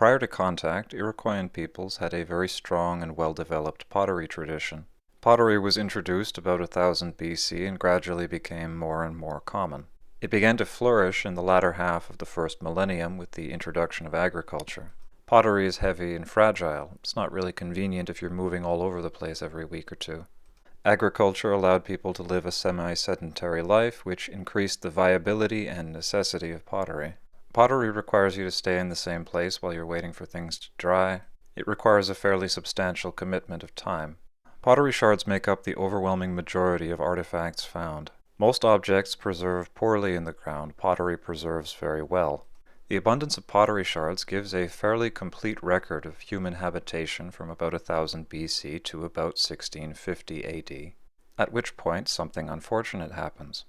Prior to contact, Iroquoian peoples had a very strong and well-developed pottery tradition. Pottery was introduced about 1000 BC and gradually became more and more common. It began to flourish in the latter half of the first millennium with the introduction of agriculture. Pottery is heavy and fragile. It's not really convenient if you're moving all over the place every week or two. Agriculture allowed people to live a semi-sedentary life, which increased the viability and necessity of pottery. Pottery requires you to stay in the same place while you're waiting for things to dry. It requires a fairly substantial commitment of time. Pottery shards make up the overwhelming majority of artifacts found. Most objects preserve poorly in the ground. Pottery preserves very well. The abundance of pottery shards gives a fairly complete record of human habitation from about 1000 BC to about 1650 AD, at which point something unfortunate happens.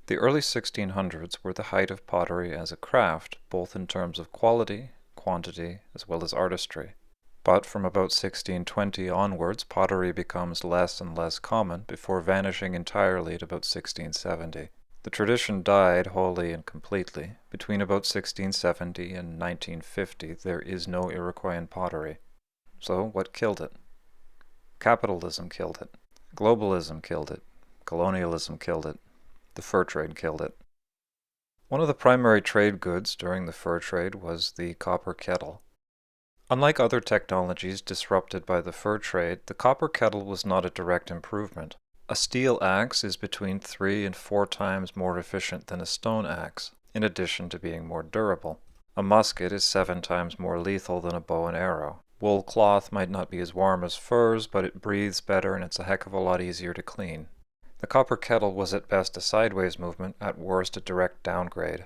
The early 1600s were the height of pottery as a craft, both in terms of quality, quantity, as well as artistry. But from about 1620 onwards, pottery becomes less and less common before vanishing entirely at about 1670. The tradition died wholly and completely. Between about 1670 and 1950, there is no Iroquoian pottery. So, what killed it? Capitalism killed it. Globalism killed it. Colonialism killed it. The fur trade killed it. One of the primary trade goods during the fur trade was the copper kettle. Unlike other technologies disrupted by the fur trade, the copper kettle was not a direct improvement. A steel axe is between 3 and 4 times more efficient than a stone axe, in addition to being more durable. A musket is 7 times more lethal than a bow and arrow. Wool cloth might not be as warm as furs, but it breathes better and it's a heck of a lot easier to clean. The copper kettle was at best a sideways movement, at worst a direct downgrade.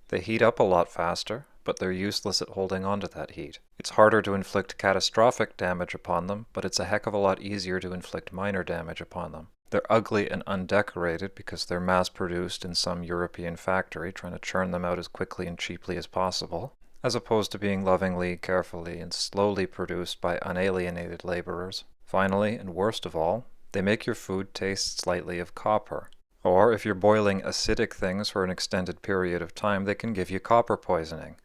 They heat up a lot faster, but they're useless at holding on to that heat. It's harder to inflict catastrophic damage upon them, but it's a heck of a lot easier to inflict minor damage upon them. They're ugly and undecorated because they're mass-produced in some European factory trying to churn them out as quickly and cheaply as possible, as opposed to being lovingly, carefully, and slowly produced by unalienated laborers. Finally, and worst of all, they make your food taste slightly of copper. Or, if you're boiling acidic things for an extended period of time, they can give you copper poisoning.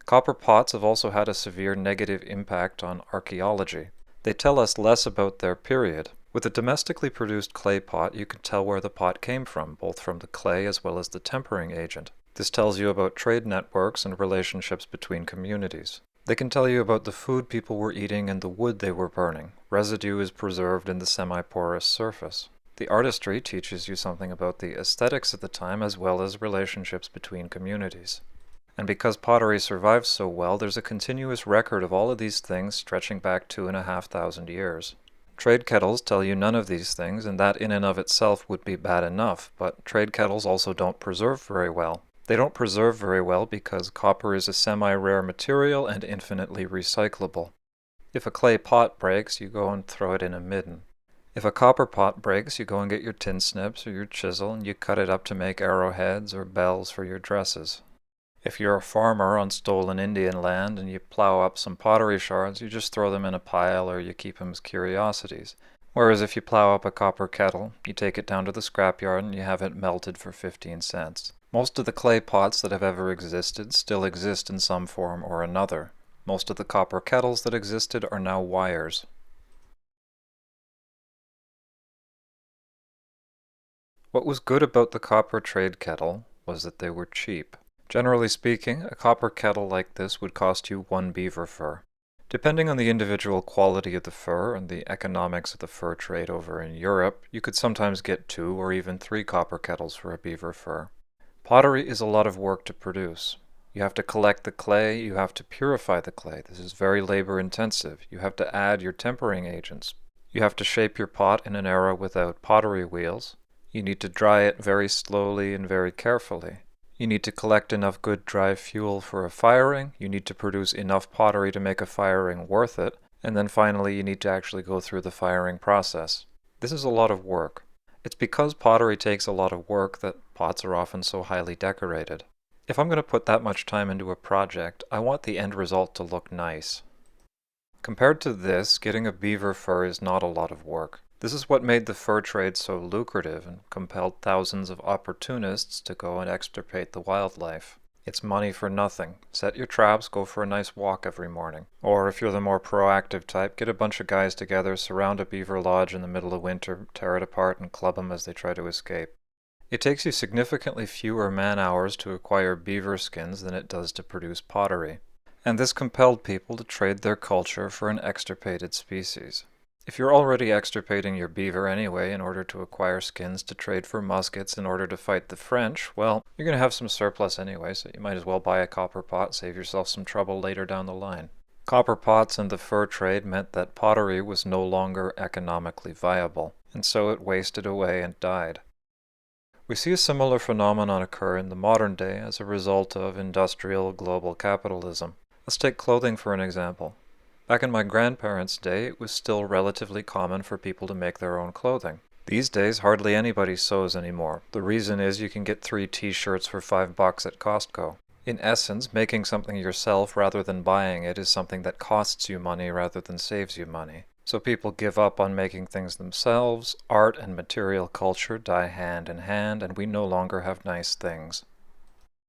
Copper pots have also had a severe negative impact on archaeology. They tell us less about their period. With a domestically produced clay pot, you can tell where the pot came from, both from the clay as well as the tempering agent. This tells you about trade networks and relationships between communities. They can tell you about the food people were eating and the wood they were burning. Residue is preserved in the semi-porous surface. The artistry teaches you something about the aesthetics at the time as well as relationships between communities. And because pottery survives so well, there's a continuous record of all of these things stretching back 2,500 years. Trade kettles tell you none of these things, and that in and of itself would be bad enough, but trade kettles also don't preserve very well. They don't preserve very well because copper is a semi-rare material and infinitely recyclable. If a clay pot breaks, you go and throw it in a midden. If a copper pot breaks, you go and get your tin snips or your chisel and you cut it up to make arrowheads or bells for your dresses. If you're a farmer on stolen Indian land and you plow up some pottery shards, you just throw them in a pile or you keep them as curiosities. Whereas if you plow up a copper kettle, you take it down to the scrapyard and you have it melted for 15 cents. Most of the clay pots that have ever existed still exist in some form or another. Most of the copper kettles that existed are now wires. What was good about the copper trade kettle was that they were cheap. Generally speaking, a copper kettle like this would cost you 1 beaver fur. Depending on the individual quality of the fur and the economics of the fur trade over in Europe, you could sometimes get 2 or even 3 copper kettles for a beaver fur. Pottery is a lot of work to produce. You have to collect the clay, you have to purify the clay. This is very labor intensive. You have to add your tempering agents. You have to shape your pot in an era without pottery wheels. You need to dry it very slowly and very carefully. You need to collect enough good dry fuel for a firing, you need to produce enough pottery to make a firing worth it, and then finally you need to actually go through the firing process. This is a lot of work. It's because pottery takes a lot of work that pots are often so highly decorated. If I'm going to put that much time into a project, I want the end result to look nice. Compared to this, getting a beaver fur is not a lot of work. This is what made the fur trade so lucrative and compelled thousands of opportunists to go and extirpate the wildlife. It's money for nothing. Set your traps, go for a nice walk every morning. Or if you're the more proactive type, get a bunch of guys together, surround a beaver lodge in the middle of winter, tear it apart, and club them as they try to escape. It takes you significantly fewer man-hours to acquire beaver skins than it does to produce pottery. And this compelled people to trade their culture for an extirpated species. If you're already extirpating your beaver anyway in order to acquire skins to trade for muskets in order to fight the French, well, you're going to have some surplus anyway, so you might as well buy a copper pot, save yourself some trouble later down the line. Copper pots and the fur trade meant that pottery was no longer economically viable, and so it wasted away and died. We see a similar phenomenon occur in the modern day as a result of industrial global capitalism. Let's take clothing for an example. Back in my grandparents' day, it was still relatively common for people to make their own clothing. These days, hardly anybody sews anymore. The reason is you can get 3 t-shirts for $5 at Costco. In essence, making something yourself rather than buying it is something that costs you money rather than saves you money. So people give up on making things themselves, art and material culture die hand in hand, and we no longer have nice things.